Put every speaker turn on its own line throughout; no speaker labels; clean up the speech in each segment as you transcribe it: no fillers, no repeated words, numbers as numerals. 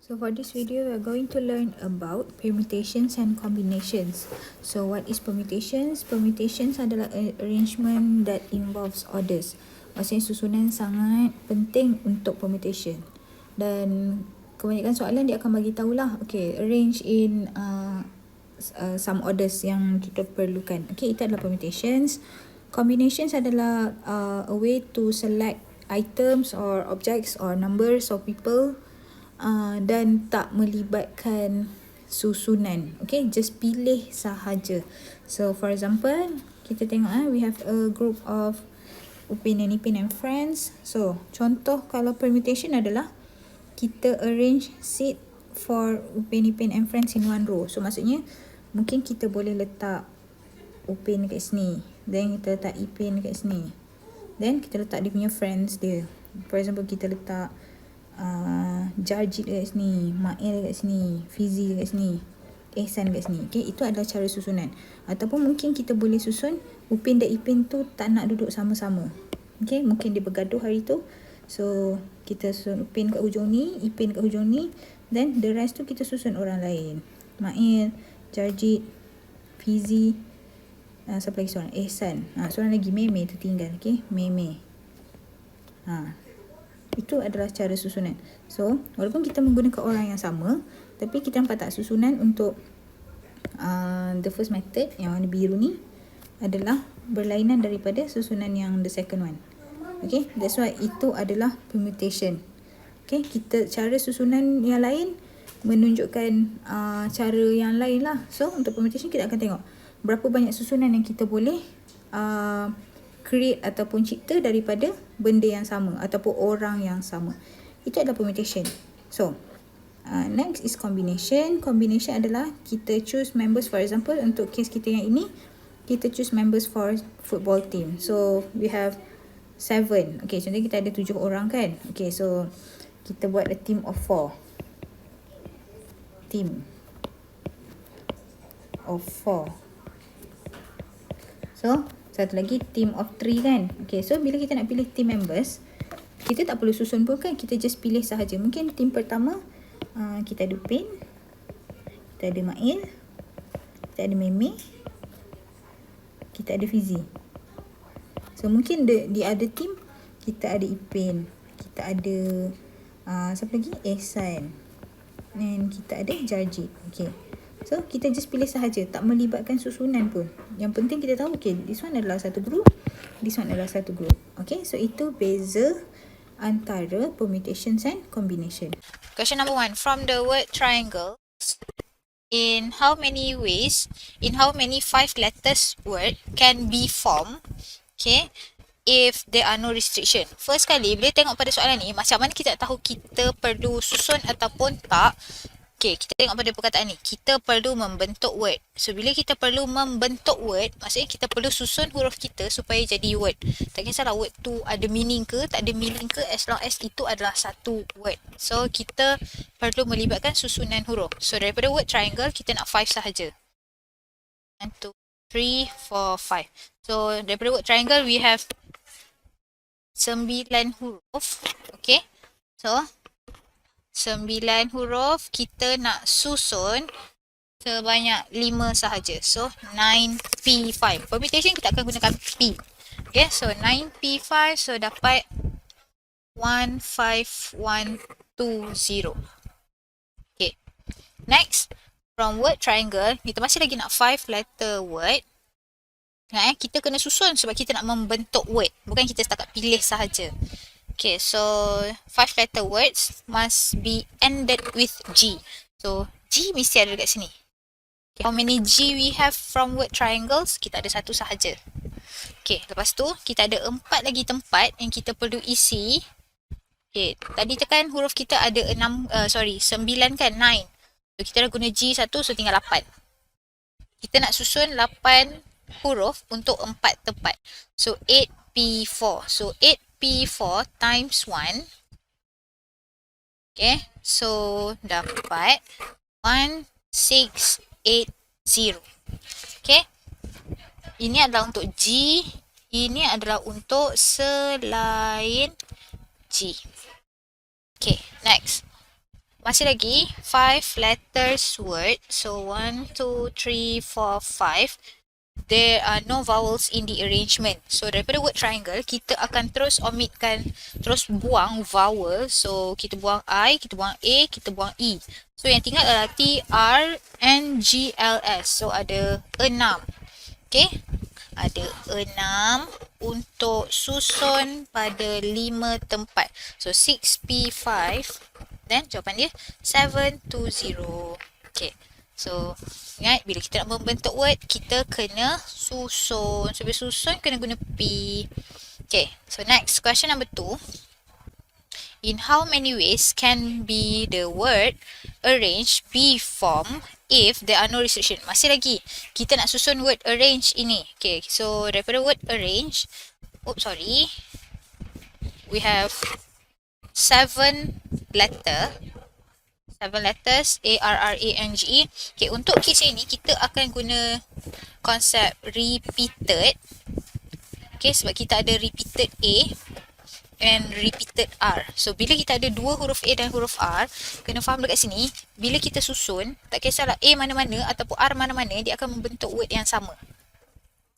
So for this video, we are going to learn about permutations and combinations. So what is permutations? Permutations adalah arrangement that involves orders. Maksudnya susunan sangat penting untuk permutation. Dan kebanyakan soalan dia akan bagi tahulah, okay, arrange in some orders yang kita perlukan. Okay, itu adalah permutations. Combinations adalah a way to select items or objects or numbers or people dan tak melibatkan susunan. Okay, just pilih sahaja. So for example, kita tengok we have a group of Upin and Ipin and friends. So contoh kalau permutation adalah kita arrange seat for Upin, Ipin and friends in one row. So maksudnya mungkin kita boleh letak Upin kat sini, then kita letak Ipin kat sini, then kita letak dia punya friends dia. For example, kita letak Jarjit kat sini, Mail kat sini, Fizi kat sini, Ehsan kat sini. Okay, itu adalah cara susunan. Ataupun mungkin kita boleh susun Upin dan Ipin tu tak nak duduk sama-sama. Okay, mungkin dia bergaduh hari tu. So kita susun Upin kat hujung ni, Ipin kat hujung ni, then the rest tu kita susun orang lain. Mail, Jarjit, Fizi, siapa lagi seorang? Ehsan. Seorang lagi Meme tertinggal. Okay, Meme. Itu adalah cara susunan. So, walaupun kita menggunakan orang yang sama, tapi kita nampak tak susunan untuk the first method yang warna biru ni adalah berlainan daripada susunan yang the second one. Okay, that's why itu adalah permutation. Okay, kita cara susunan yang lain menunjukkan cara yang lain lah. So, untuk permutation kita akan tengok berapa banyak susunan yang kita boleh create ataupun cipta daripada benda yang sama ataupun orang yang sama. Itu adalah permutation. So, next is combination. Combination adalah kita choose members. For example, untuk case kita yang ini, kita choose members for football team. So, we have 7. Okay, contohnya kita ada 7 orang kan. Okay, so kita buat a team of 4. Team of 4. So, satu lagi team of 3 kan. Okay, so bila kita nak pilih team members, kita tak perlu susun pun kan, kita just pilih sahaja. Mungkin team pertama kita ada Upin, kita ada Mail, kita ada Meme, kita ada Fizi. So mungkin di ada team kita ada Ipin, kita ada siapa lagi? Ehsan, dan kita ada Jarjit. Okay, so kita just pilih sahaja, tak melibatkan susunan pun. Yang penting kita tahu, okay, this one adalah satu group, this one adalah satu group. Okay, so itu beza antara permutations and combination.
Question number 1. From the word triangle, in how many ways, in how many 5 letters word can be formed, okay, if there are no restriction. First kali, bila tengok pada soalan ni, macam mana kita tahu kita perlu susun ataupun tak? Okay, kita tengok pada perkataan ni. Kita perlu membentuk word. So, bila kita perlu membentuk word, maksudnya kita perlu susun huruf kita supaya jadi word. Tak kisahlah word tu ada meaning ke, tak ada meaning ke, as long as itu adalah satu word. So, kita perlu melibatkan susunan huruf. So, daripada word triangle, kita nak 5 sahaja. 1, 2, 3, 4, 5. So, daripada word triangle, we have 9 huruf. Okay. So, 9 huruf, kita nak susun sebanyak 5 sahaja. So, 9P5. Permutation kita akan gunakan P. Okay, so 9P5, so dapat 15120. Okay, next, from word triangle, kita masih lagi nak 5 letter word. Kita kena susun sebab kita nak membentuk word. Bukan kita setakat pilih sahaja. Okay, so 5 letter words must be ended with G. So, G mesti ada dekat sini. Okay, how many G we have from word triangles? Kita ada 1 sahaja. Okay, lepas tu kita ada 4 lagi tempat yang kita perlu isi. Okay, tadi tekan huruf kita ada 9 kan, 9. So, kita dah guna G 1, so tinggal 8. Kita nak susun 8 huruf untuk 4 tempat. So, 8P4. So, 8P4 times 1. Okay, so dapat 1680. Okay, ini adalah untuk G, ini adalah untuk selain G. Okay, next. Masih lagi 5 letters word. So 1, 2, 3, 4, 5. There are no vowels in the arrangement. So daripada word triangle, kita akan terus omitkan, terus buang vowel. So kita buang I, kita buang A, kita buang E. So yang tinggal adalah T, R, N, G, L, S. So ada 6. Okay. Ada 6 untuk susun pada 5 tempat. So 6P5. Dan jawapan dia 720. Okay. So ingat bila kita nak membentuk word, kita kena susun. So bila susun kena guna P. Okay. So next question number 2. In how many ways can be the word arrange be formed if there are no restriction? Masih lagi, kita nak susun word arrange ini. Okay, so daripada word arrange, we have 7 letters, A-R-R-A-N-G-E. Okay, untuk case ini, kita akan guna konsep repeated. Okay, sebab kita ada repeated A and repeated R. So bila kita ada dua huruf A dan huruf R, kena faham dekat sini, bila kita susun, tak kisahlah A mana-mana ataupun R mana-mana, dia akan membentuk word yang sama.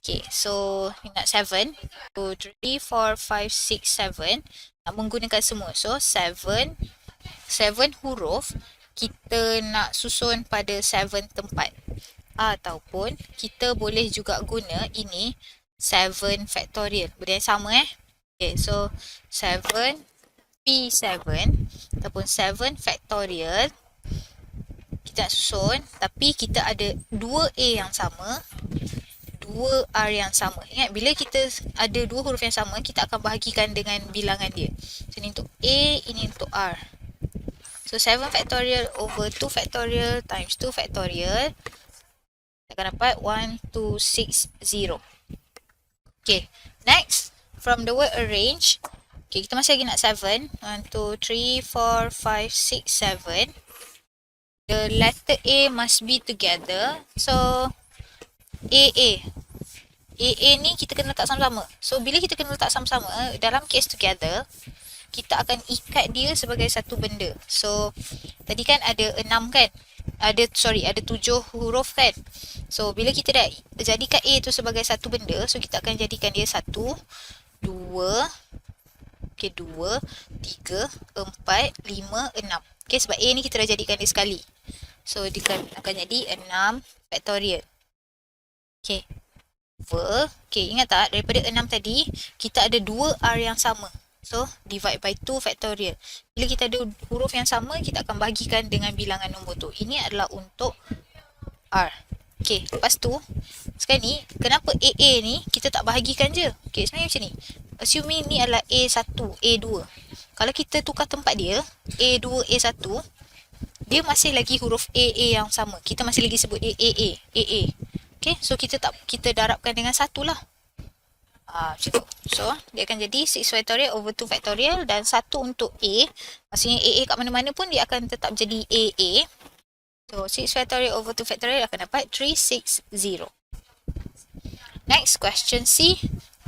Okay, so nak 7, 2, 3, 4, 5, 6, 7, nak menggunakan semua. So 7 huruf kita nak susun pada 7 tempat. Ataupun kita boleh juga guna ini 7 factorial. Benda yang sama Okay, so 7P7 ataupun 7 factorial kita nak susun, tapi kita ada 2A yang sama, 2R yang sama. Ingat, bila kita ada dua huruf yang sama, kita akan bahagikan dengan bilangan dia. So ini untuk A, ini untuk R. So 7 factorial over 2 factorial times 2 factorial, kita akan dapat 1260. Okay, next. From the word arrange, okay, kita masih lagi nak 7. 1, 2, 3, 4, 5, 6, 7. The letter A must be together. So, AA ni kita kena letak sama-sama. So, bila kita kena letak sama-sama, dalam case together, kita akan ikat dia sebagai satu benda. So, tadi kan ada 6 kan? Ada 7 huruf kan? So, bila kita dah jadikan A tu sebagai satu benda, so kita akan jadikan dia 1, 2, 3, 4, 5, 6. Okay, sebab A ni kita dah jadikan dia sekali. So, dia akan jadi 6 factorial. Okay. Okay, ingat tak? Daripada 6 tadi, kita ada 2 R yang sama. So, divide by 2 factorial. Bila kita ada huruf yang sama, kita akan bahagikan dengan bilangan nombor tu. Ini adalah untuk R. Okay, lepas tu, sekarang ni, kenapa AA ni kita tak bahagikan je? Okay, sebenarnya macam ni. Assuming ni adalah A1, A2. Kalau kita tukar tempat dia, A2, A1, dia masih lagi huruf AA yang sama. Kita masih lagi sebut dia AA, AA. Okay, so kita darabkan dengan 1 lah. Macam tu. So, dia akan jadi 6 factorial over 2 factorial dan 1 untuk A. Maksudnya AA kat mana-mana pun dia akan tetap jadi AA. So, 6 factorial over 2 factorial akan dapat 360. Next, question C.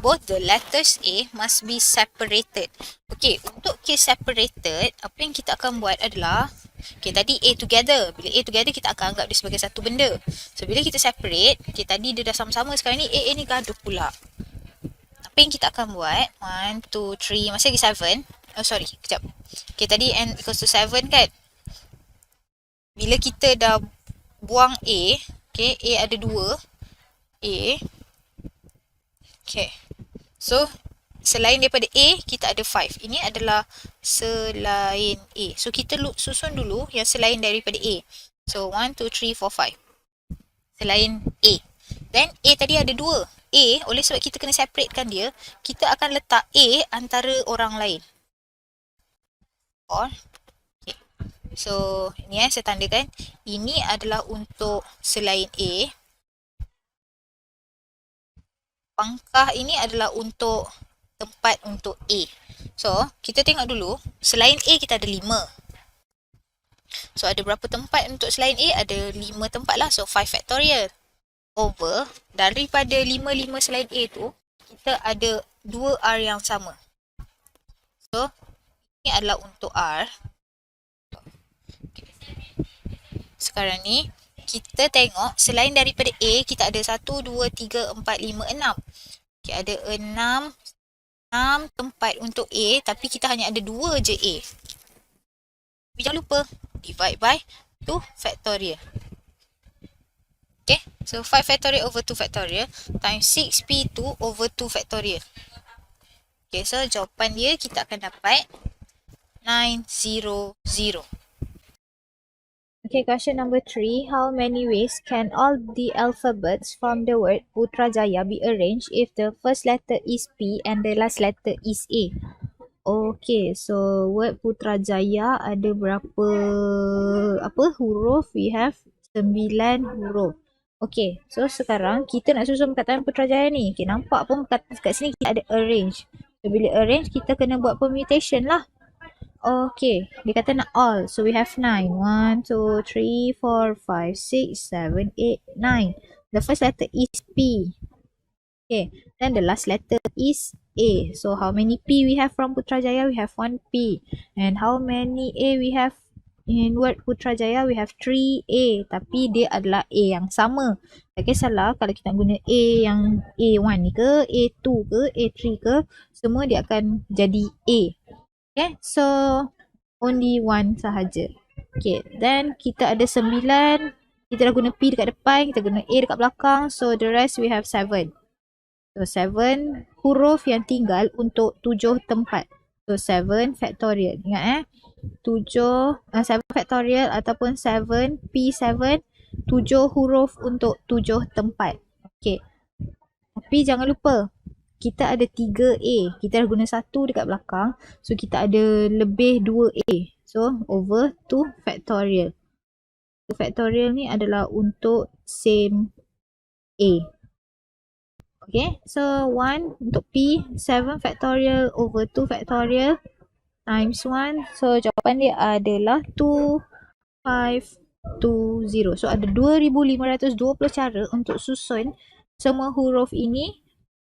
Both the letters A must be separated. Okay, untuk case separated, apa yang kita akan buat adalah, okay, tadi A together. Bila A together, kita akan anggap dia sebagai satu benda. So, bila kita separate, okay, tadi dia dah sama-sama. Sekarang ni A ni gaduh pula. Apa yang kita akan buat? 1, 2, 3, masih lagi 7. Oh, sorry, kejap. Okay, tadi N equals to 7 kan? Bila kita dah buang A, okay, A ada 2. A. Okay. So, selain daripada A, kita ada 5. Ini adalah selain A. So, kita susun dulu yang selain daripada A. So, 1, 2, 3, 4, 5. Selain A. Then, A tadi ada 2. A, oleh sebab kita kena separatekan dia, kita akan letak A antara orang lain. Or, okay. So, ini saya tandakan. Ini adalah untuk selain A. Pangkah ini adalah untuk tempat untuk A. So, kita tengok dulu. Selain A, kita ada 5. So, ada berapa tempat untuk selain A? Ada 5 tempat lah. So, 5 factorial. Over, daripada 5 selain A tu, kita ada 2 R yang sama. So, ini adalah untuk R. sekarang ni, kita tengok selain daripada A, kita ada 1, 2, 3, 4, 5, 6. Okay, ada 6 tempat untuk A, tapi kita hanya ada 2 je A. Tapi jangan lupa, divide by 2 factorial. Okay, so 5 factorial over 2 factorial times 6p2 over 2 factorial. Okay, so jawapan dia kita akan dapat 900. Okay, question number 3. How many ways can all the alphabets from the word Putrajaya be arranged if the first letter is P and the last letter is A? Okay, so word Putrajaya ada berapa huruf? We have 9 huruf. Okay, so sekarang kita nak susun perkataan Putrajaya ni. Okay, nampak pun kat sini kita ada arrange. So bila arrange, kita kena buat permutation lah. Okay, dia kata nak all. So we have 9. 1, 2, 3, 4, 5, 6, 7, 8, 9. The first letter is P. Okay, then the last letter is A. So how many P we have from Putrajaya? We have 1 P. And how many A we have in word Putrajaya? We have 3 A. Tapi dia adalah A yang sama. Tak kisahlah kalau kita guna A yang A1 ni ke, A2 ke, A3 ke, semua dia akan jadi A. Okay, so only one sahaja. Okay, then kita ada 9. Kita dah guna P dekat depan, kita guna A dekat belakang. So the rest we have 7. So 7 huruf yang tinggal untuk 7 tempat. So 7 factorial. Ingat 7 factorial ataupun 7 P7, 7 huruf untuk 7 tempat. Okay. Tapi jangan lupa, kita ada 3 A. Kita dah guna 1 dekat belakang. So kita ada lebih 2 A. So over 2 factorial. 2 factorial ni adalah untuk same A. Okay, so 1 untuk P, 7 factorial over 2 factorial times 1. So jawapan dia adalah 2520. So ada 2520 cara untuk susun semua huruf ini,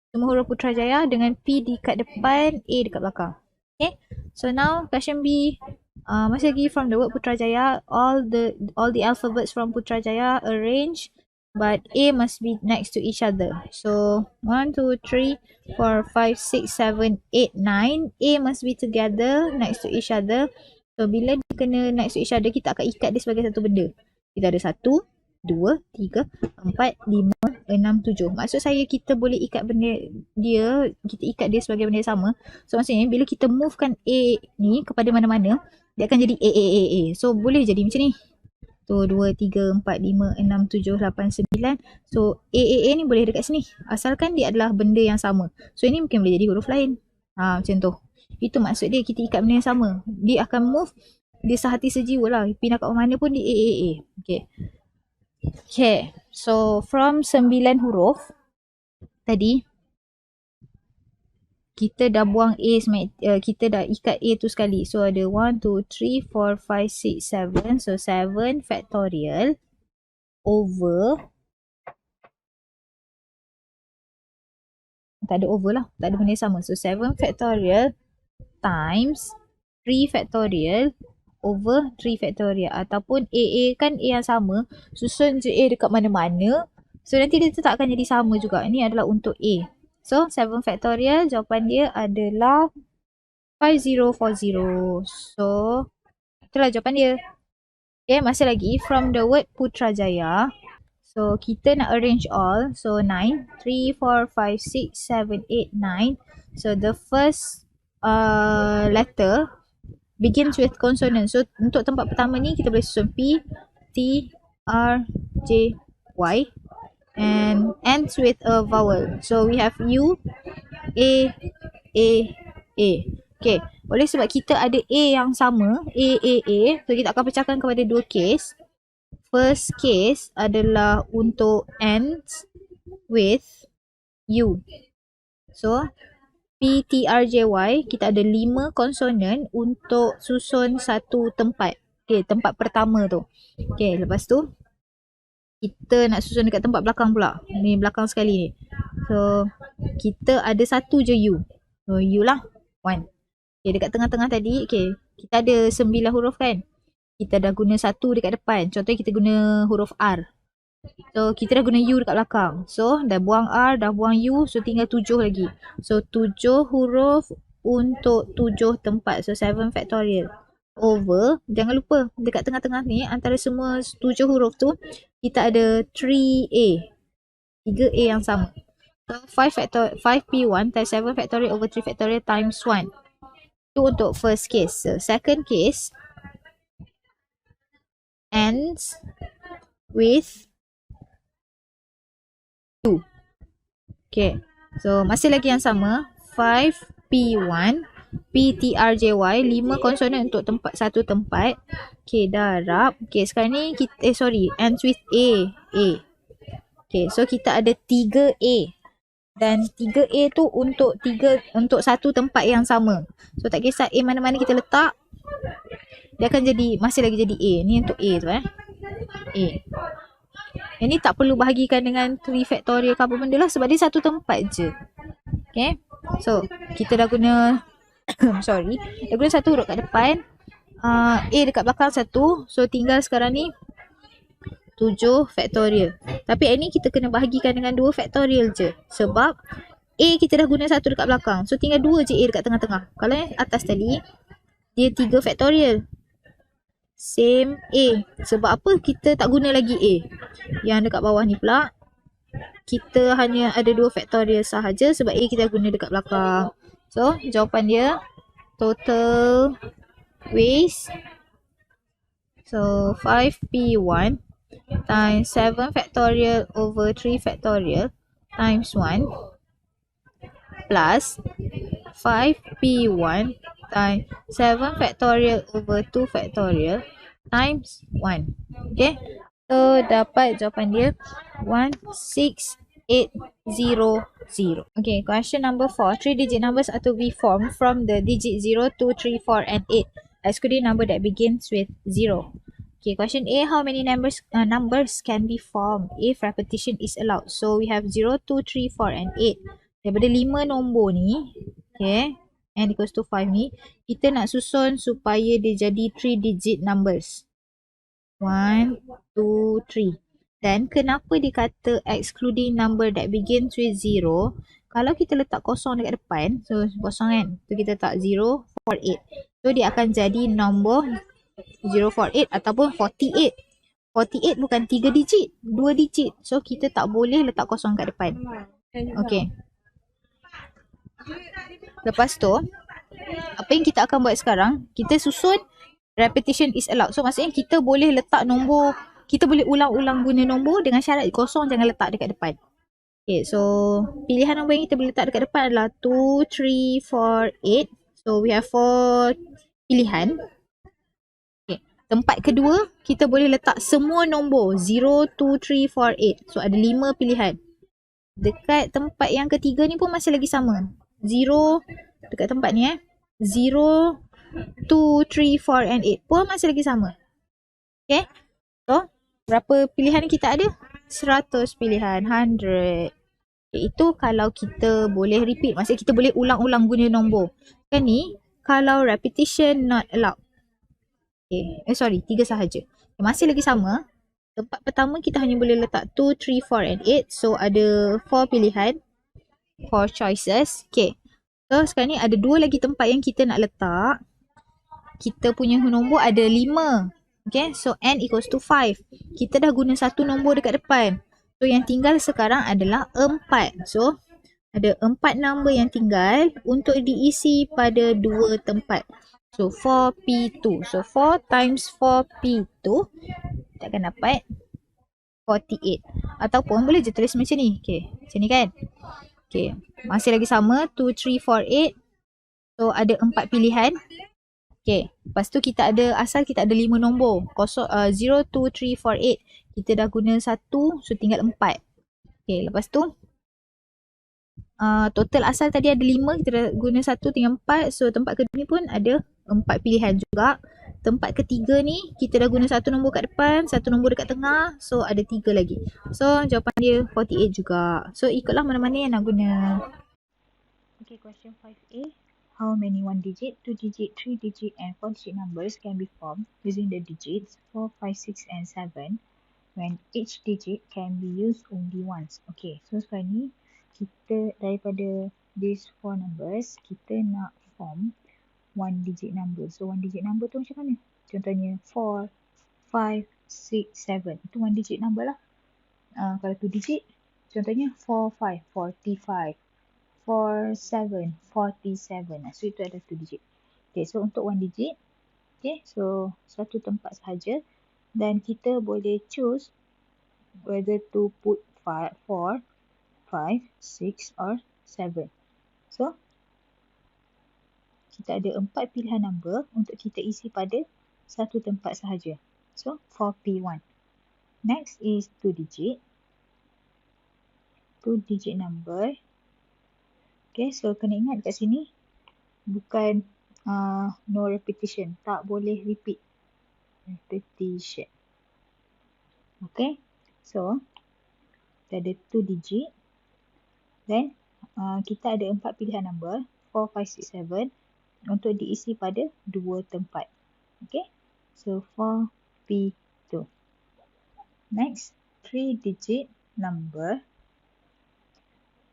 semua huruf Putrajaya dengan P dekat depan, A dekat belakang. Okay, so now question B. Masih lagi from the word Putrajaya, all the alphabets from Putrajaya arrange, but A must be next to each other. So 1, 2, 3, 4, 5, 6, 7, 8, 9. A must be together next to each other. So bila dia kena next to each other, kita akan ikat dia sebagai satu benda. Kita ada 1, 2, 3, 4, 5, 6, 7. Maksud saya kita boleh ikat benda dia, kita ikat dia sebagai benda sama. So maksudnya bila kita movekan A ni kepada mana-mana, dia akan jadi A. So boleh jadi macam ni. So 2, 3, 4, 5, 6, 7, 8, 9. So A ni boleh dekat sini. Asalkan dia adalah benda yang sama. So ini mungkin boleh jadi huruf lain. Macam tu. Itu maksud dia, kita ikat benda yang sama. Dia akan move, dia sehati sejiwa lah. Pindah kat mana pun dia A. Okay. So from 9 huruf tadi, kita dah buang A, kita dah ikat A tu sekali. So ada 1, 2, 3, 4, 5, 6, 7. So 7 factorial over, tak ada over lah, tak ada benda sama. So 7 factorial times 3 factorial over 3 factorial. Ataupun A kan A yang sama, susun je A dekat mana-mana. So nanti dia tetap akan jadi sama juga. Ini adalah untuk A. So 7 factorial, jawapan dia adalah 5040. So itulah jawapan dia. Okay, masih lagi from the word Putrajaya. So kita nak arrange all. So 9, 3, 4, 5, 6, 7, 8, 9. So the first letter begins with consonant. So untuk tempat pertama ni kita boleh susun P, T, R, J, Y. And ends with a vowel. So we have U, A. Okay, oleh sebab kita ada A yang sama, A. So kita akan pecahkan kepada 2 case. First case adalah untuk ends with U. So P, T, R, J, Y, kita ada 5 konsonan untuk susun satu tempat. Okay, tempat pertama tu. Okay, lepas tu kita nak susun dekat tempat belakang pula. Ni belakang sekali ni. So kita ada satu je U. So U lah 1. Okay, dekat tengah-tengah tadi, okay, kita ada 9 huruf kan.
kita dah guna 1 dekat depan. Contohnya kita guna huruf R. So, kita dah guna U dekat belakang. So, dah buang R, dah buang U. So, tinggal 7 lagi. So, 7 huruf untuk 7 tempat. So, 7 factorial. Over, jangan lupa dekat tengah-tengah ni, antara semua 7 huruf tu, kita ada 3A. 3A yang sama. So, 5P1 times 7 factorial over 3 factorial times 1. Itu untuk first case. So, second case ends with 2. Okay. So, masih lagi yang sama. 5P1 PTRJY 5 konsonan untuk satu tempat. Okay, darab. Okay, sekarang ni kita ends with A. Okay, so kita ada 3A. Dan 3A tu untuk satu tempat yang sama. So, tak kisah A mana-mana kita letak, dia akan masih lagi jadi A. Ni untuk A tu A. Yang ni tak perlu bahagikan dengan 3 factorial ke apa benda lah, sebab dia satu tempat je. Okay. So, kita dah guna dah guna satu huruf kat depan, A dekat belakang 1. So, tinggal sekarang ni 7 factorial. Tapi ini kita kena bahagikan dengan 2 factorial je. Sebab A kita dah guna 1 dekat belakang. So, tinggal 2 je A dekat tengah-tengah. Kalau yang atas tadi, dia 3 factorial. Same A. Sebab apa kita tak guna lagi A? Yang dekat bawah ni pula, kita hanya ada 2 factorial sahaja sebab A kita guna dekat belakang. So, jawapan dia total ways. So, 5P1 times 7 factorial over 3 factorial times 1 plus 5P1 times 7 factorial over 2 factorial times 1. Okay. So, dapat jawapan dia 16800. Okay, question number 4. 3-digit numbers are to be formed from the digit 0, 2, 3, 4 and 8. Excluding number that begins with 0. Okay, question A, how many numbers can be formed if repetition is allowed? So, we have 0, 2, 3, 4 and 8. Daripada 5 nombor ni, okay, n equals to 5 ni, kita nak susun supaya dia jadi 3-digit numbers. 1, 2, 3. Dan kenapa dikata excluding number that begins with 0? Kalau kita letak kosong dekat depan, so kosong kan, so kita letak 0, 4, 8. So, dia akan jadi nombor 048 ataupun 48. 48 bukan 3 digit, 2 digit. So, kita tak boleh letak kosong kat depan. Okay. Lepas tu, apa yang kita akan buat sekarang, kita susun repetition is allowed. So, maksudnya kita boleh letak nombor, kita boleh ulang-ulang guna nombor dengan syarat kosong jangan letak dekat depan. Okay, so pilihan nombor yang kita boleh letak dekat depan adalah 2, 3, 4, 8. So, we have 4 pilihan. Tempat kedua, kita boleh letak semua nombor 0, 2, 3, 4, 8. So, ada 5 pilihan. Dekat tempat yang ketiga ni pun masih lagi sama. 0, dekat tempat ni 0, 2, 3, 4 and 8 pun masih lagi sama. Okay. So, berapa pilihan kita ada? 100 pilihan. 100. Itu kalau kita boleh repeat. Maksudnya kita boleh ulang-ulang guna nombor. Kan ni, kalau repetition not allowed. Okay. 3 sahaja. Masih lagi sama. Tempat pertama kita hanya boleh letak 2, 3, 4 and 8. So, ada 4 pilihan. 4 choices. Okay. So, sekarang ni ada 2 lagi tempat yang kita nak letak. Kita punya nombor ada 5. Okay. So, n equals to 5. Kita dah guna 1 nombor dekat depan. So, yang tinggal sekarang adalah 4. So, ada 4 nombor yang tinggal untuk diisi pada 2 tempat. So, 4P2. So, 4 times 4P2, kita akan dapat 48. Ataupun boleh je tulis macam ni. Okay, macam ni kan? Okay, masih lagi sama. 2, 3, 4, 8. So, ada 4 pilihan. Okay, lepas tu kita ada, asal kita ada 5 nombor. 0, 2, 3, 4, 8. Kita dah guna 1, so tinggal 4. Okay, lepas tu, total asal tadi ada 5, kita dah guna 1, tinggal 4. So, tempat kedua ni pun ada 4 pilihan juga. Tempat ketiga ni, kita dah guna 1 nombor kat depan, 1 nombor dekat tengah. So, ada 3 lagi. So, jawapan dia 48 juga. So, ikutlah mana-mana yang nak guna. Okay, question 5A. how many 1-digit, 2-digit, 3-digit, and 4-digit numbers can be formed using the digits 4, 5, 6, and 7 when each digit can be used only once. Okay, so sekarang ni kita daripada these 4 numbers, kita nak form 1-digit number. So 1-digit number tu macam mana? Contohnya 4, 5, 6, 7. Itu 1-digit number lah. Kalau 2-digit, contohnya 4, 5, 45. 4, 7, 47. So itu adalah 2-digit. Okay, so untuk 1-digit, okay, so satu tempat sahaja dan kita boleh choose whether to put 4, 5, 6 or 7. So, kita ada 4 pilihan number untuk kita isi pada satu tempat sahaja. So, 4P1. Next is 2-digit. 2-digit number. Okay, so kena ingat kat sini bukan no repetition. Tak boleh repeat. Repetition. Okay, so kita ada 2-digit. Then, kita ada 4 pilihan number. 4, 5, 6, 7 untuk diisi pada 2 tempat. Okay, so 4P2. Next, 3-digit number.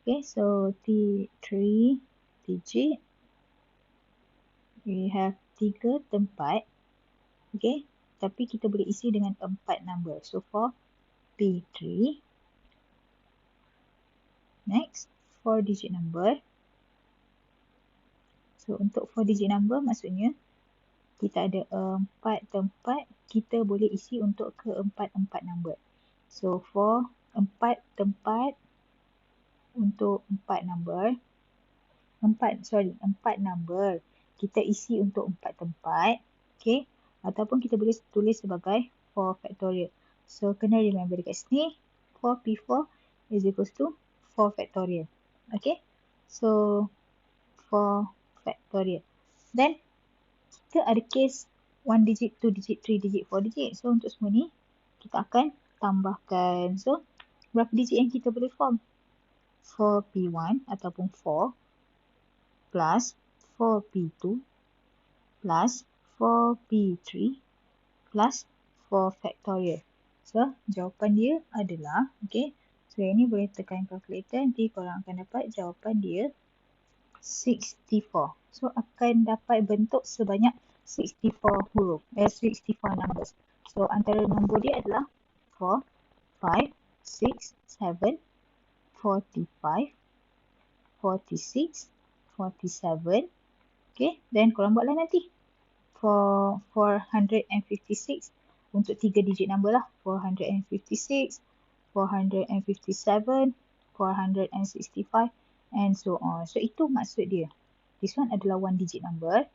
Okay, so 3 digit. We have 3 tempat. Okay, tapi kita boleh isi dengan 4 number. So, 4P3. Next, 4-digit number. So, untuk 4-digit number maksudnya kita ada 4 tempat kita boleh isi untuk keempat-empat number. So, 4 tempat untuk 4 number. 4 number kita isi untuk 4 tempat. Okay. Ataupun kita boleh tulis sebagai 4 factorial. So, kena remember dekat sini 4P4 is equals to 4 factorial. Okay. So, 4 factorial. Then, kita ada case 1 digit, 2 digit, 3 digit, 4 digit. So, untuk semua ni, kita akan tambahkan. So, berapa digit yang kita boleh form? 4P1 ataupun 4 plus 4P2 plus 4P3 plus 4 factorial. So, jawapan dia adalah, okay, so yang ni boleh tekan calculator, nanti korang akan dapat jawapan dia 64. So, akan dapat bentuk sebanyak 64 huruf, 64 numbers. So, antara nombor dia adalah 4, 5, 6, 7, 45, 46, 47. Okay, then korang buatlah nanti. For 456 untuk 3 digit number lah. 456, 457, 465 and so on. So, itu maksud dia. This one adalah 1 digit number.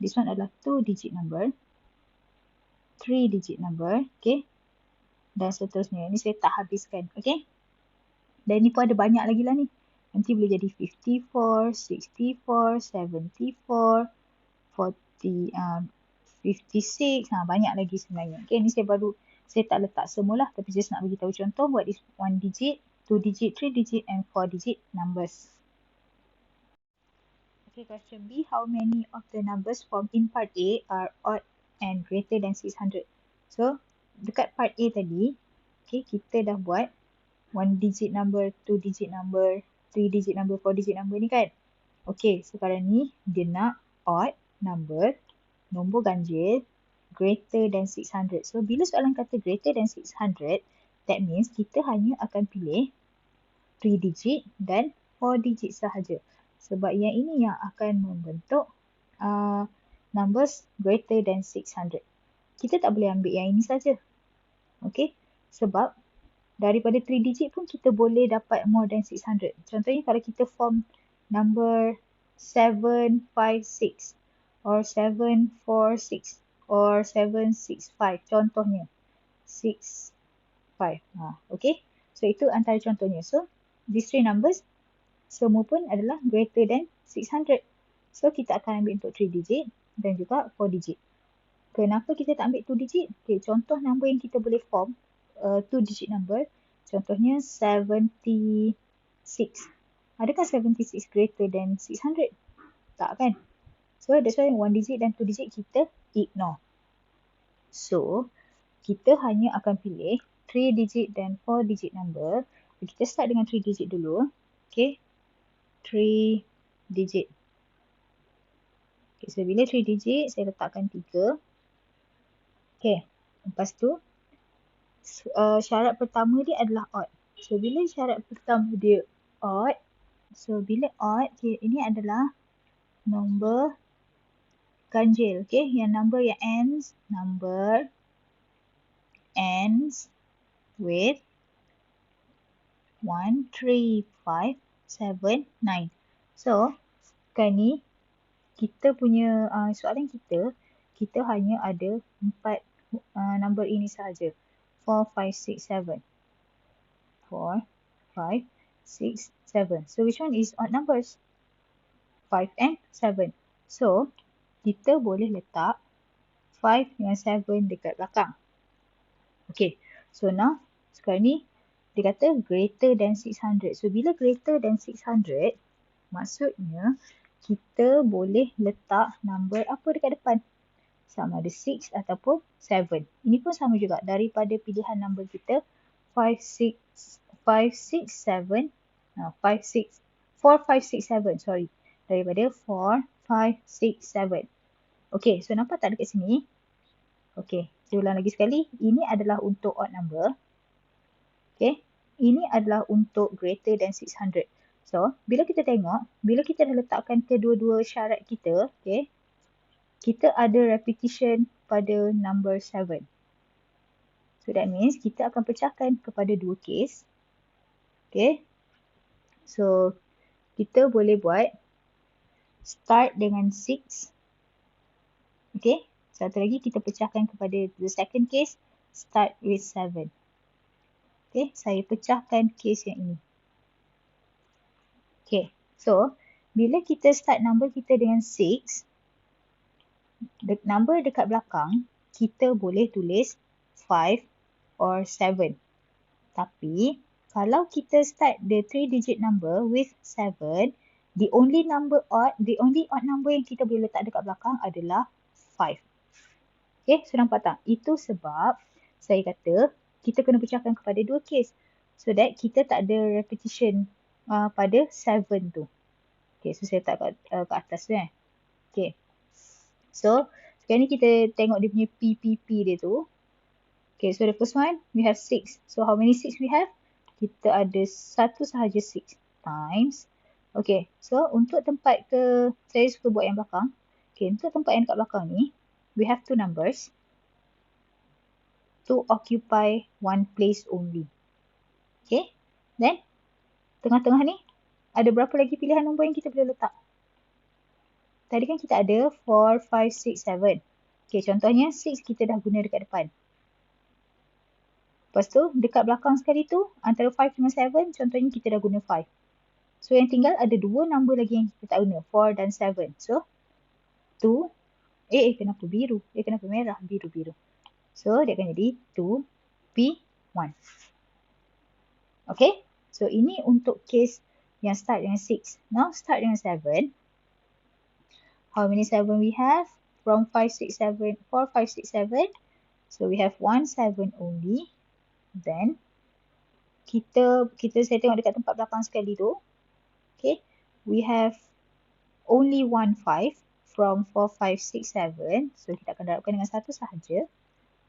This one adalah 2 digit number. 3 digit number. Okay. Dan seterusnya. Ini saya tak habiskan. Okay. Dan ni pun ada banyak lagi lah ni. Nanti boleh jadi 54, 64, 74, 40, 56. Banyak lagi sebenarnya. Okay, ni saya tak letak semua lah. Tapi just nak bagi tahu contoh. What is 1 digit, 2 digit, 3 digit and 4 digit numbers. Okay, question B. How many of the numbers formed in part A are odd and greater than 600? So, dekat part A tadi, okay, kita dah buat 1 digit number, 2 digit number, 3 digit number, 4 digit number ni kan. Okay, sekarang ni dia nak odd number, nombor ganjil, greater than 600. So, bila soalan kata greater than 600, that means kita hanya akan pilih 3 digit dan 4 digit sahaja. Sebab yang ini yang akan membentuk numbers greater than 600. Kita tak boleh ambil yang ini saja. Okay, sebab daripada 3 digit pun kita boleh dapat more than 600. Contohnya kalau kita form number 756 or 746 or 765. Contohnya 65. Okay. So itu antara contohnya. So these three numbers semua pun adalah greater than 600. So kita akan ambil untuk 3 digit dan juga 4 digit. Kenapa kita tak ambil 2 digit? Okay, contoh number yang kita boleh form 2 digit number. Contohnya 76. Adakah 76 greater than 600? tak kan. So that's why 1 digit dan 2 digit kita ignore. So kita hanya akan pilih 3 digit dan 4 digit number. Kita start dengan 3 digit dulu. Okay, 3 digit. Okay, so bila 3 digit, saya letakkan 3. Okay, lepas tu syarat pertama dia adalah odd. So bila syarat pertama dia odd, so bila odd, ini adalah nombor ganjil. Okay, yang number yang ends with 1, 3, 5, 7, 9. So sekarang ni kita punya soalan kita hanya ada 4 number ini sahaja. 4, 5, 6, 7. 4, 5, 6, 7. So which one is odd numbers? 5 and 7. So kita boleh letak 5 dengan 7 dekat belakang. Okay, so now sekarang ni dia kata greater than 600. So bila greater than 600, maksudnya kita boleh letak number apa dekat depan. Sama ada 6 ataupun 7. Ini pun sama juga daripada pilihan number kita 5, 6, 7. 4, 5, 6, 7. Sorry. Daripada 4, 5, 6, 7. Okay, so nampak tak dekat sini? Okay, saya ulang lagi sekali. Ini adalah untuk odd number. Okay, ini adalah untuk greater than 600. So, bila kita tengok, bila kita dah letakkan kedua-dua syarat kita, okay, kita ada repetition pada number 7. So, that means kita akan pecahkan kepada dua case. Okay, so kita boleh buat start dengan 6. Okay, satu lagi kita pecahkan kepada the second case, start with 7. Okay, saya pecahkan case yang ini. Okay, so bila kita start number kita dengan 6, number dekat belakang kita boleh tulis 5 or 7. Tapi kalau kita start the 3 digit number with 7, the only odd number yang kita boleh letak dekat belakang adalah 5. Okay, so nampak tak? Itu sebab saya kata kita kena pecahkan kepada dua case. So that kita tak ada repetition pada 7 tu. Okay, so saya letak ke atas tu kan. Okay. So, sekarang ni kita tengok dia punya PPP dia tu. Okay, so the first one, we have 6. So, how many 6 we have? Kita ada satu sahaja 6 times. Okay, so untuk tempat saya suka buat yang belakang. Okay, untuk tempat yang dekat belakang ni, we have two numbers to occupy one place only. Okay, then tengah-tengah ni, ada berapa lagi pilihan nombor yang kita boleh letak? Tadi kan kita ada 4, 5, 6, 7. Okay, contohnya 6 kita dah guna dekat depan. Lepas tu, dekat belakang sekali tu, antara 5 dengan 7, contohnya kita dah guna 5. So, yang tinggal ada dua number lagi yang kita tak guna, 4 dan 7. So, 2, kenapa biru? Kenapa merah? Biru. So, dia akan jadi 2P1. Okay, so ini untuk case yang start dengan 6. Now, start dengan 7. How many 7 we have? From 5, 6, 7, 4, 5, 6, 7. So, we have 1, 7 only. Then, saya tengok dekat tempat belakang sekali tu. Okay, we have only 1, 5 from 4, 5, 6, 7. So, kita akan darabkan dengan satu sahaja.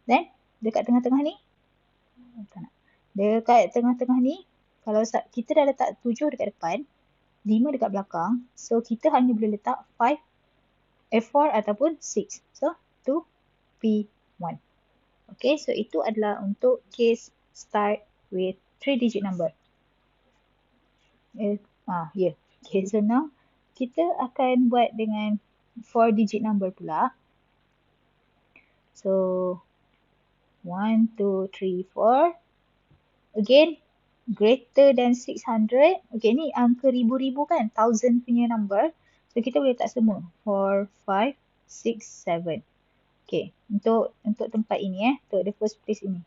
Then, dekat tengah-tengah ni, kalau kita dah letak 7 dekat depan, 5 dekat belakang, so kita hanya boleh letak 4 ataupun 6. So, 2P1. Okay, so itu adalah untuk case start with 3 digit number. Okay, so now kita akan buat dengan 4 digit number pula. So, 1, 2, 3, 4. Again, greater than 600. Okay, ni angka ribu-ribu kan? 1000 punya number. So, kita boleh letak semua. 4, 5, 6, 7. Okay, untuk tempat ini untuk the first place ini.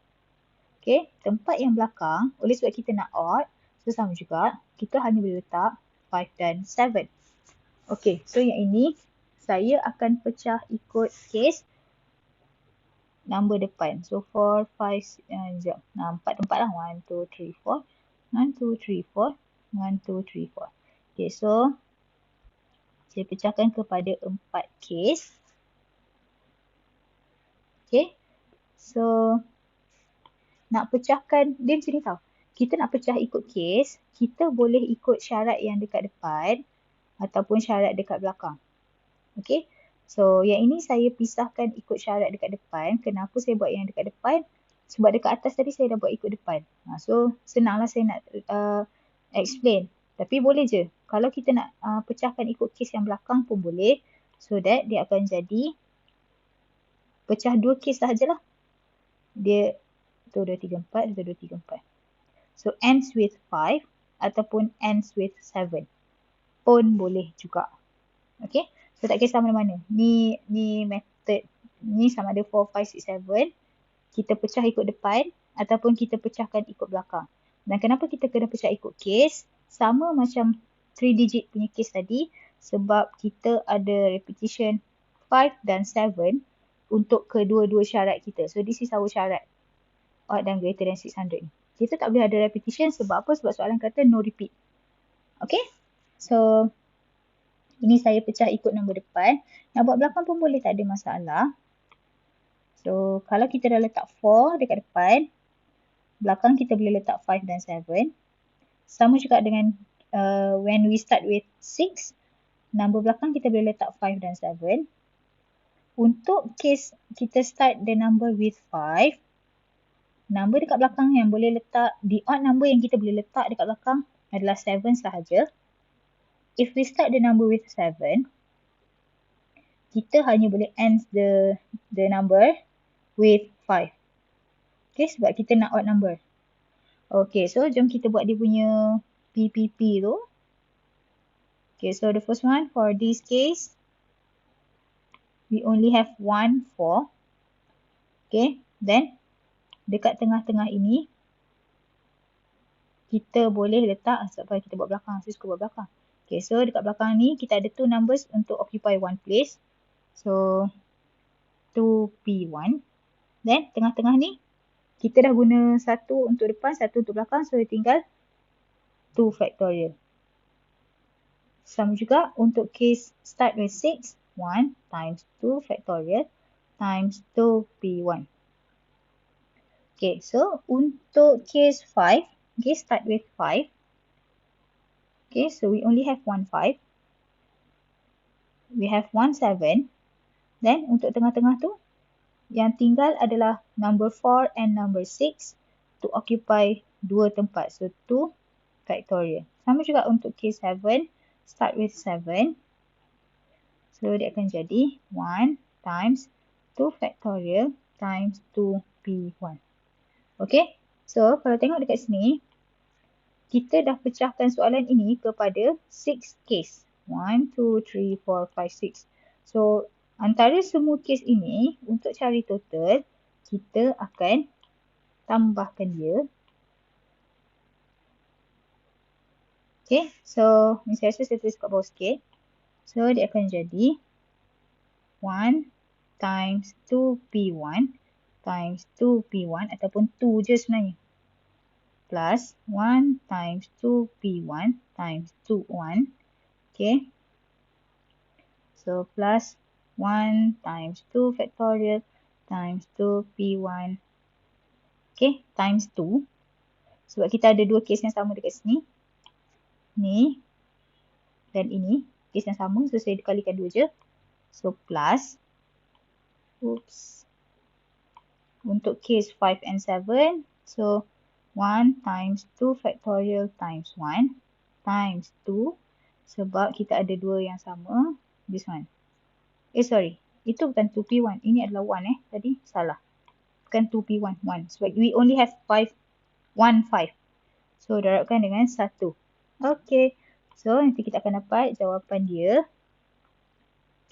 Okay, tempat yang belakang, oleh sebab kita nak odd, so sama juga, kita hanya boleh letak 5 dan 7. Okay, so yang ini saya akan pecah ikut case number depan. So 4, 5, 4 tempat lah. 1, 2, 3, 4. 1, 2, 3, 4. 1, 2, 3, 4. Okay, so saya pecahkan kepada 4 case. Okay, so nak pecahkan, dia macam ni tau. Kita nak pecah ikut case, kita boleh ikut syarat yang dekat depan ataupun syarat dekat belakang. Okay, so yang ini saya pisahkan ikut syarat dekat depan. Kenapa saya buat yang dekat depan? Sebab dekat atas tadi saya dah buat ikut depan. So senanglah saya nak explain. Tapi boleh je. Kalau kita nak pecahkan ikut case yang belakang pun boleh. So that dia akan jadi pecah 2 case sahajalah. Dia 1, 2, 3, 4, 1, 2, 3, 4. So ends with 5 ataupun ends with 7 pun boleh juga. Okay, so tak kisah mana-mana. Ni method ni sama ada 4, 5, 6, 7. Kita pecah ikut depan ataupun kita pecahkan ikut belakang. Dan kenapa kita kena pecah ikut case? Sama macam 3 digit punya case tadi, sebab kita ada repetition 5 dan 7 untuk kedua-dua syarat kita. So this is our syarat odd dan greater than 600. Kita tak boleh ada repetition sebab apa? Sebab soalan kata no repeat. Okay, so ini saya pecah ikut nombor depan. Nak buat belakang pun boleh, tak ada masalah. So kalau kita dah letak 4 dekat depan, belakang kita boleh letak 5 dan 7. Sama juga dengan when we start with 6, nombor belakang kita boleh letak 5 dan 7. Untuk case kita start the number with 5, number dekat belakang yang boleh letak, the odd number yang kita boleh letak dekat belakang adalah 7 sahaja. If we start the number with 7, kita hanya boleh end the number with 5. Okay, sebab kita nak odd number. Okay, so jom kita buat dia punya PPP tu. Okay, so the first one for this case, we only have 1, 4. Okay, then dekat tengah-tengah ini, kita boleh letak, sebab kita buat belakang, saya suka buat belakang. Okay, so dekat belakang ni, kita ada 2 numbers untuk occupy one place. So, 2P1. Then, tengah-tengah ni, kita dah guna 1 untuk depan, 1 untuk belakang. So, tinggal 2 factorial. Sama juga untuk case start with 6, 1 times 2 factorial times 2P1. Okay, so untuk case 5, okay, start with 5. Okay, so we only have 1, 5. We have 1, 7. Then untuk tengah-tengah tu, yang tinggal adalah number 4 and number 6 to occupy 2 tempat. So 2 factorial. Sama juga untuk case 7, start with 7. So dia akan jadi 1 times 2 factorial times 2P1. Okay, so kalau tengok dekat sini, kita dah pecahkan soalan ini kepada 6 case. 1, 2, 3, 4, 5, 6. So, antara semua case ini, untuk cari total, kita akan tambahkan dia. Okay, so saya rasa saya tulis kat bawah sikit. So, dia akan jadi 1 times 2P1 times 2P1 ataupun 2 je sebenarnya. Plus 1 times 2P1 times 2, 1. Okay. So, plus 1 times 2 factorial times 2P1. Okay, times 2. Sebab kita ada 2 case yang sama dekat sini. Ni dan ini. Case yang sama. So, saya dikalikan 2 je. So, plus. Oops. Untuk case 5 and 7. So, 1 times 2 factorial times 1 times 2. Sebab kita ada 2 yang sama. This one. Sorry. Itu bukan 2P1. Ini adalah 1 tadi. Salah. Bukan 2P1. 1. Sebab we only have 5. 1, 5. So, darabkan dengan 1. Okay. So, nanti kita akan dapat jawapan dia.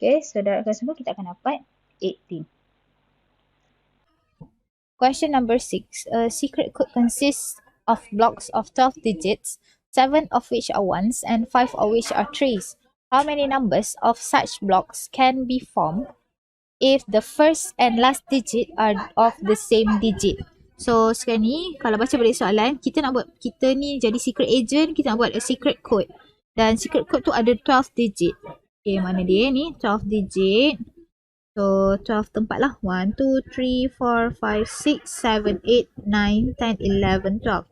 Okay. So, darabkan semua kita akan dapat 18.
Question number 6. A secret code consists of blocks of 12 digits, 7 of which are ones and 5 of which are threes. how many numbers of such blocks can be formed if the first and last digit are of the same digit. So sekarang ni kalau baca balik soalan, kita nak buat, kita ni jadi secret agent, kita nak buat a secret code. Dan secret code tu ada 12 digit. Okay, mana dia ni? 12 digit. So 12 tempat lah. 1, 2, 3, 4, 5, 6, 7, 8, 9, 10, 11, 12.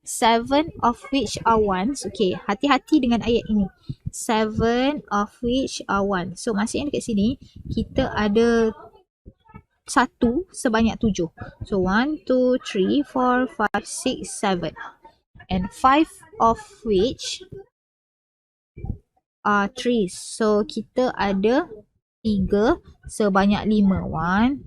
7 of which are ones. Okay, hati-hati dengan ayat ini. 7 of which are one. So maksudnya dekat sini kita ada 1 sebanyak 7. So 1, 2, 3, 4, 5, 6, 7. And 5 of which are trees. So kita ada 3 sebanyak 5. 1,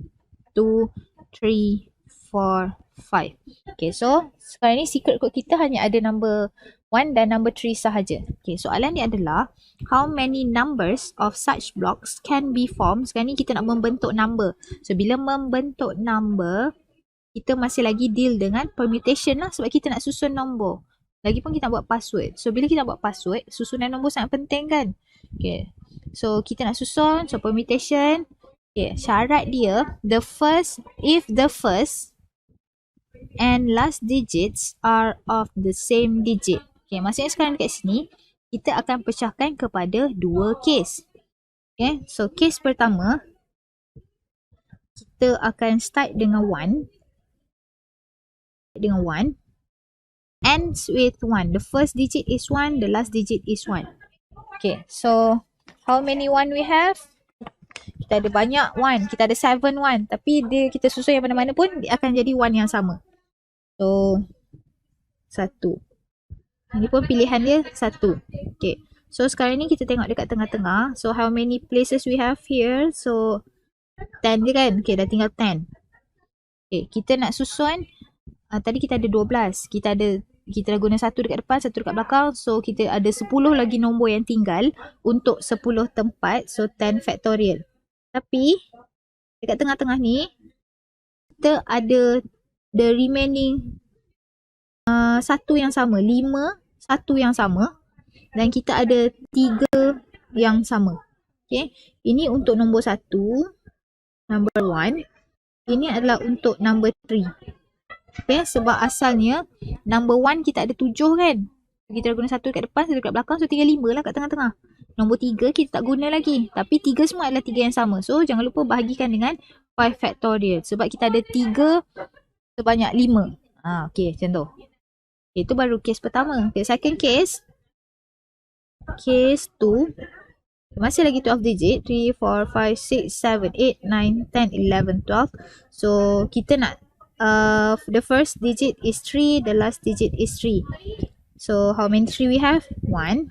2, 3, 4, 5. Okay, so sekarang ni secret code kita hanya ada number 1 dan number 3 sahaja. Okay, soalan ni adalah how many numbers of such blocks can be formed. Sekarang ni kita nak membentuk number. So bila membentuk number, kita masih lagi deal dengan permutation lah, sebab kita nak susun nombor. Lagipun kita nak buat password. So bila kita nak buat password, susunan nombor sangat penting kan. Okay, so kita nak susun. So permutation. Okay, syarat dia, if the first and last digits are of the same digit. Okay, maksudnya sekarang dekat sini, kita akan pecahkan kepada 2 case. Okay, so case pertama, kita akan start dengan 1. Ends with 1. The first digit is 1, the last digit is 1. Okay, so how many 1 we have? Kita ada banyak 1. Kita ada 7 1. Tapi kita susun yang mana-mana pun, dia akan jadi 1 yang sama. So 1. Ini pun pilihan dia 1. Okay, so sekarang ni kita tengok dekat tengah-tengah. So how many places we have here? So 10 je kan. Okay, dah tinggal 10. Okay, kita nak susun. Tadi kita ada 12. Kita dah guna 1 dekat depan, 1 dekat belakang. So kita ada 10 lagi nombor yang tinggal untuk 10 tempat. So 10 factorial. Tapi dekat tengah-tengah ni, kita ada the remaining 1 yang sama. 5, 1 yang sama. Dan kita ada 3 yang sama. Okay, ini untuk nombor 1, number 1. Ini adalah untuk number 3. Okay, sebab asalnya number 1 kita ada 7 kan. Kita dah guna 1 dekat depan, 1 dekat belakang. So tinggal 5 lah kat tengah-tengah. Nombor 3 kita tak guna lagi. Tapi 3 semua adalah 3 yang sama. So jangan lupa bahagikan dengan 5 factorial. Sebab kita ada 3 sebanyak 5. Okay, macam tu. Okay, itu baru case pertama. Okay, second case. Case 2. Masih lagi 12 digit. 3, 4, 5, 6, 7, 8, 9, 10, 11, 12. So kita nak the first digit is 3, the last digit is 3. So how many 3 we have? 1.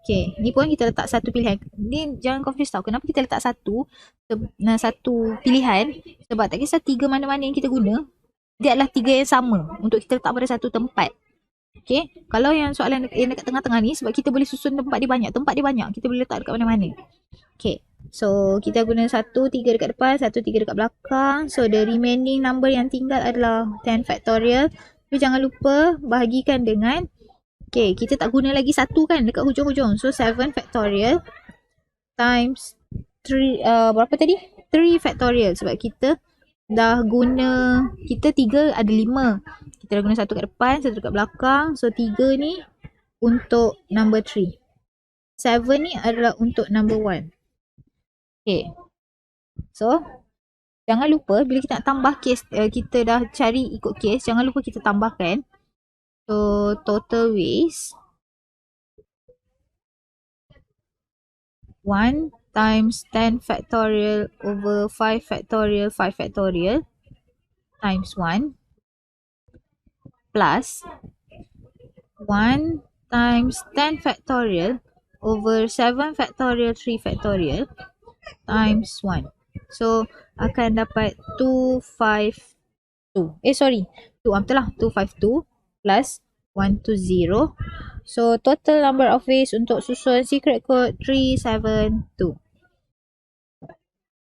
Okay, ni pun kita letak satu pilihan. Ni jangan confuse tau. Kenapa kita letak satu pilihan? Sebab tak kisah 3 mana-mana yang kita guna, dia adalah 3 yang sama untuk kita letak pada satu tempat. Okay, kalau yang soalan yang dekat tengah-tengah ni, sebab kita boleh susun tempat dia banyak, kita boleh letak dekat mana-mana. Okay, so kita guna 1, 3 dekat depan, 1, 3 dekat belakang. So the remaining number yang tinggal adalah 10 factorial. Tapi jangan lupa bahagikan dengan, okay, kita tak guna lagi 1 kan dekat hujung-hujung. So 7 factorial times 3, berapa tadi? 3 factorial. Sebab kita dah guna, kita 3 ada 5. Kita dah guna 1 kat depan, 1 kat belakang. So 3 ni untuk number 3. 7 ni adalah untuk number 1. Okay. So jangan lupa bila kita nak tambah case, kita dah cari ikut case, jangan lupa kita tambahkan. So total ways 1 times 10 factorial over 5 factorial 5 factorial times 1 plus 1 times 10 factorial over 7 factorial 3 factorial times 1. So akan dapat 252. Betul lah, 252 plus 120. So total number of ways untuk susun secret code 372.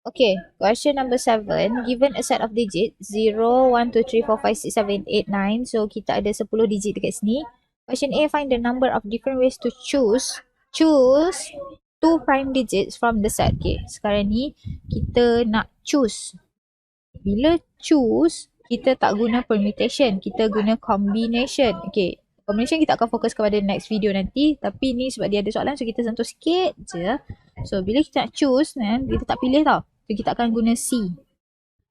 Okay, question number 7. Given a set of digits 0, 1, 2, 3, 4, 5, 6, 7, 8, 9. So kita ada 10 digit dekat sini. Question A, find the number of different ways to choose
choose two prime digits from the set. Okay, sekarang ni kita nak choose. Bila choose, kita tak guna permutation, kita guna combination. Okay, combination kita akan fokus kepada next video nanti, tapi ni sebab dia ada soalan, so kita sentuh sikit je. So bila kita nak choose, kita tak pilih tau, so kita akan guna C.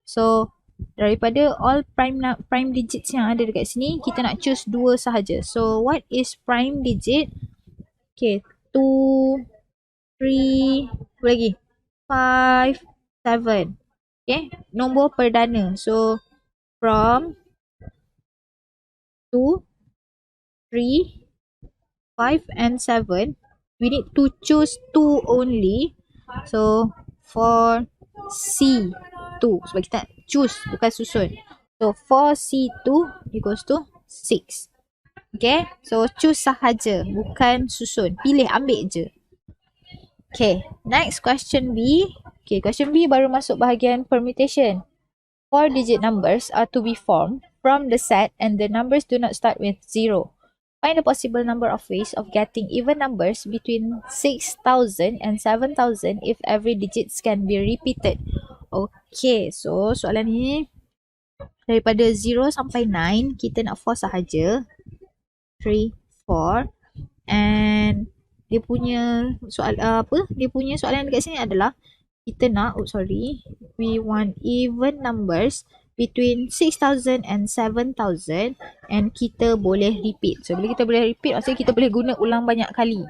So daripada all prime digits yang ada dekat sini, kita nak choose 2 sahaja. So what is prime digit? Okay, 2, 3, apa lagi? 5, 7. Okay, nombor perdana. So from 2, 3, 5 and 7, we need to choose 2 only. So for C2, sebab kita choose bukan susun. So 4C2 equals to 6. Okay, so choose sahaja, bukan susun. Pilih, ambil je. Okay, next question B. Okay, question B baru masuk bahagian permutation. 4-digit numbers are to be formed from the set and the numbers do not start with 0. Find the possible number of ways of getting even numbers between 6,000 and 7,000 if every digits can be repeated. Okay, so soalan ni daripada 0 sampai 9, kita nak 4 sahaja. 3, 4. And dia punya soalan dekat sini adalah kita nak, we want even numbers between 6,000 and 7,000 and kita boleh repeat. So bila kita boleh repeat, maksudnya kita boleh guna ulang banyak kali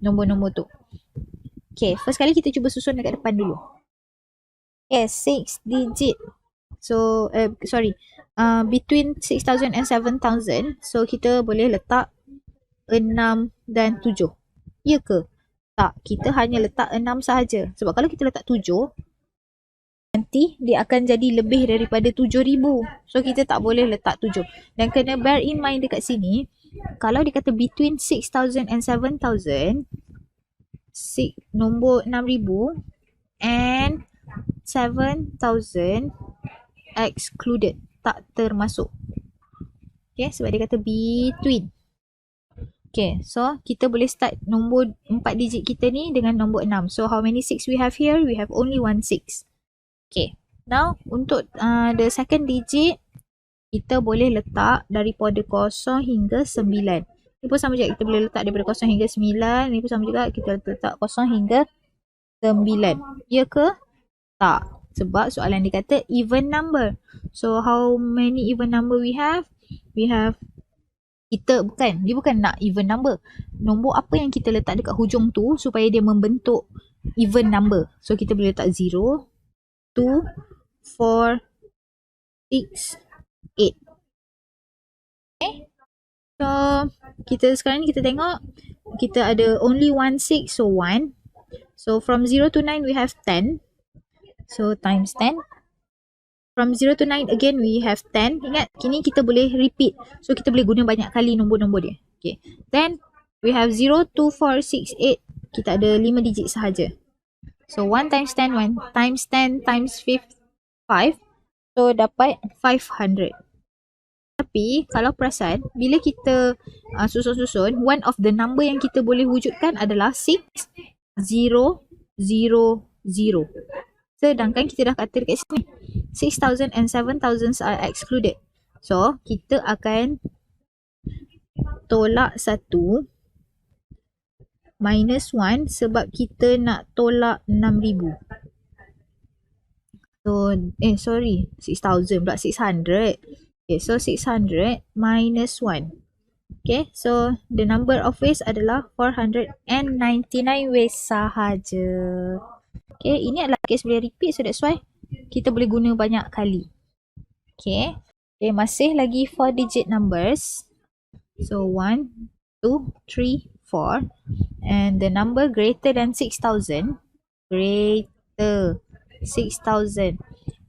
nombor-nombor tu. Okay, first kali kita cuba susun dekat depan dulu. Okay, 6 digit. So, between 6,000 and 7,000. So, kita boleh letak 6 dan 7. Ya ke? Tak, kita hanya letak 6 sahaja. Sebab kalau kita letak 7, nanti dia akan jadi lebih daripada 7,000. So, kita tak boleh letak 7. Dan kena bear in mind dekat sini, kalau dia kata between 6,000 and 7,000, nombor 6,000 and 7,000 excluded, tak termasuk. Okay, sebab dia kata between. Okay, so kita boleh start nombor 4 digit kita ni dengan nombor 6. So how many 6 we have here? We have only 1 6. Okay, now untuk the second digit, kita boleh letak daripada 0 hingga 9. Ini pun sama juga, kita boleh letak daripada 0 hingga 9. Ini pun sama juga, kita letak 0 hingga 9. Ya ke? Tak, sebab soalan dia kata even number. So how many even number we have? We have, dia bukan nak even number. Nombor apa yang kita letak dekat hujung tu supaya dia membentuk even number. So kita boleh letak 0, 2, 4, 6, 8. Okay, so sekarang ni kita tengok kita ada only 1 6, so 1. So from 0 to 9 we have 10. So times 10. From 0 to 9 again we have 10. Ingat, kini kita boleh repeat. So kita boleh guna banyak kali nombor-nombor dia. Okay. Then we have 0, 2, 4, 6, 8. Kita ada 5 digit sahaja. So 1 times 10, 1 times 10 times 5. So dapat 500. Tapi kalau perasan, bila kita susun-susun, one of the number yang kita boleh wujudkan adalah 6, 0, 0, 0. Sedangkan kita dah kata dekat sini 6,000 and 7,000 are excluded. So kita akan tolak 1 minus 1 sebab kita nak tolak 6,000. So 6,000 pula, 600. Okay, so 600 minus 1. Okay, so the number of ways adalah 499 ways sahaja. Okay, ini adalah case boleh repeat, so that's why kita boleh guna banyak kali. Okay, masih lagi 4 digit numbers. So 1, 2, 3, 4. And the number greater than 6,000,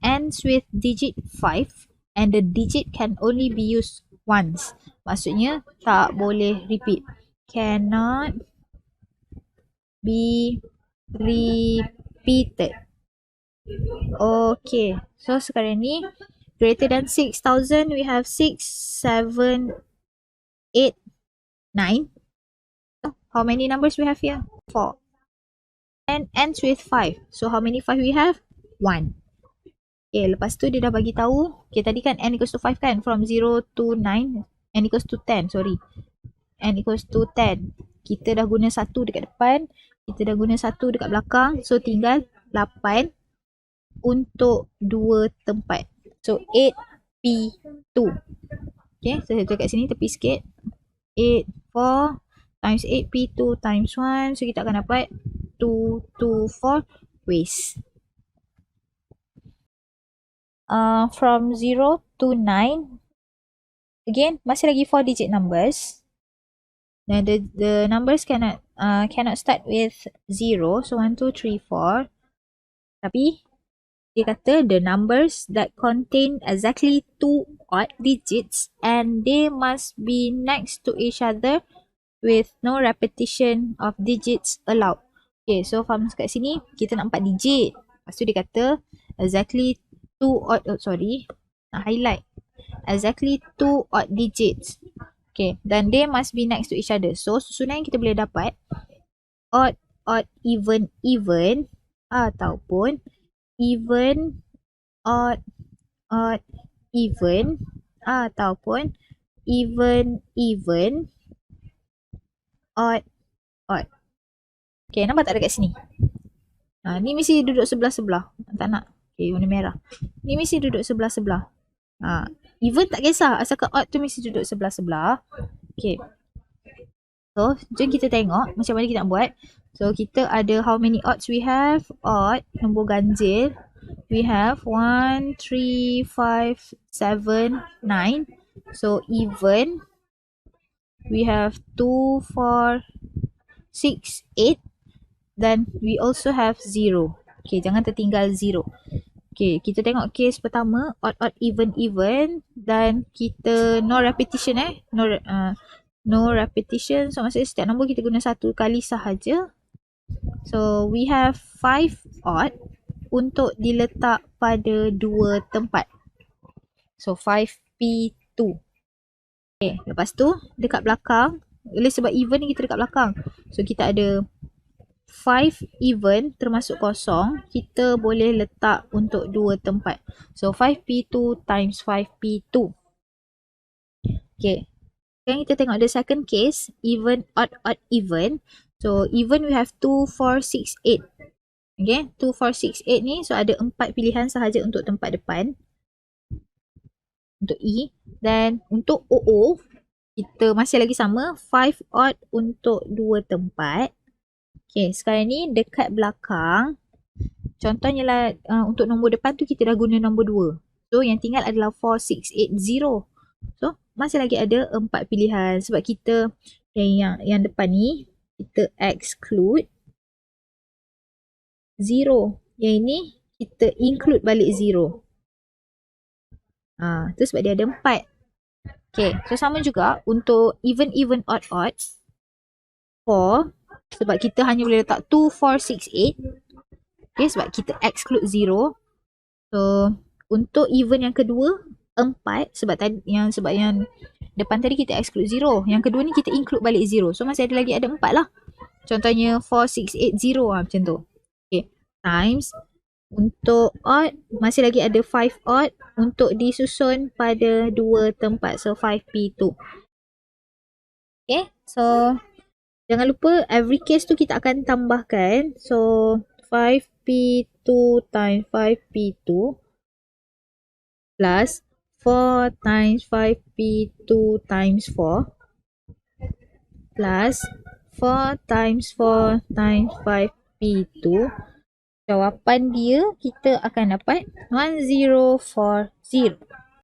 ends with digit 5 and the digit can only be used once. Maksudnya tak boleh repeat. Cannot be repeated. Okay, so sekarang ni greater than 6,000 we have 6, 7, 8, 9. How many numbers we have here? 4. And ends with 5. So how many 5 we have? 1. Okay, lepas tu dia dah bagi tahu. Okay, tadi kan n equals to 5 kan? From 0 to 9. N equals to 10, sorry. N equals to 10. Kita dah guna 1 dekat depan. Kita dah guna 1 dekat belakang. So tinggal 8 untuk 2 tempat. So 8P2. Okay, so saya tulis kat sini tepi sikit. 8, 4 times 8P2 times 1. So kita akan dapat 2, 2, 4 ways. From 0 to 9. Again, masih lagi 4 digit numbers. Now the numbers cannot start with 0. So 1, 2, 3, 4. Tapi dia kata the numbers that contain exactly 2 odd digits and they must be next to each other with no repetition of digits allowed. Okay, so faham kat sini kita nak 4 digit. Lepas tu dia kata exactly 2 odd, nak highlight. Exactly 2 odd digits. Okay, then they must be next to each other. So susunan yang kita boleh dapat odd, odd, even, even ataupun even, odd, odd, even ataupun even, even, odd, odd. Okay, nampak tak dekat sini? Ni mesti duduk sebelah-sebelah. Tak nak. Okay, warna merah. Ni mesti duduk sebelah-sebelah. Even tak kisah. Asalkan odd tu mesti duduk sebelah-sebelah. Okay. So, jom kita tengok macam mana kita nak buat. So, kita ada how many odds we have? Odd, nombor ganjil. We have 1, 3, 5, 7, 9. So, even. We have 2, 4, 6, 8. Then, we also have 0. Okay, jangan tertinggal 0. Okay, kita tengok case pertama. Odd, odd, even, even. Dan kita no repetition no repetition. So, maksudnya setiap nombor kita guna 1 kali sahaja. So, we have 5 odd untuk diletak pada 2 tempat. So, 5P2. Okay, lepas tu dekat belakang. Oleh sebab even ni kita dekat belakang. So, kita ada 5 even termasuk kosong. Kita boleh letak untuk 2 tempat. So, 5P2 times 5P2. Okay. Sekarang kita tengok the second case. Even, odd, odd, even. So, even we have 2, 4, 6, 8. Okay. 2, 4, 6, 8 ni. So, ada 4 pilihan sahaja untuk tempat depan. Untuk E. Dan untuk OO, kita masih lagi sama. 5 odd untuk 2 tempat. Okay, sekarang ni dekat belakang. Contohnya lah untuk nombor depan tu kita dah guna nombor 2. So, yang tinggal adalah 4, 6, 8, 0. So, masih lagi ada 4 pilihan. Sebab kita yang depan ni, kita exclude 0. Yang ini, kita include balik 0. Tu sebab dia ada 4. Okay, so sama juga untuk even, even, odd, odd. 4. Sebab kita hanya boleh letak 2, 4, 6, 8. Okay, sebab kita exclude 0. So, untuk even yang kedua, 4. Sebab yang depan tadi kita exclude 0. Yang kedua ni kita include balik 0. So, masih ada lagi ada 4 lah. Contohnya 4, 6, 8, 0 macam tu. Okay, times. Untuk odd, masih lagi ada 5 odd untuk disusun pada 2 tempat. So, 5P2. Okay, so jangan lupa every case tu kita akan tambahkan. So 5P2 times 5P2 plus 4 times 5P2 times 4 plus 4 times 4 times 5P2. Jawapan dia kita akan dapat 1040.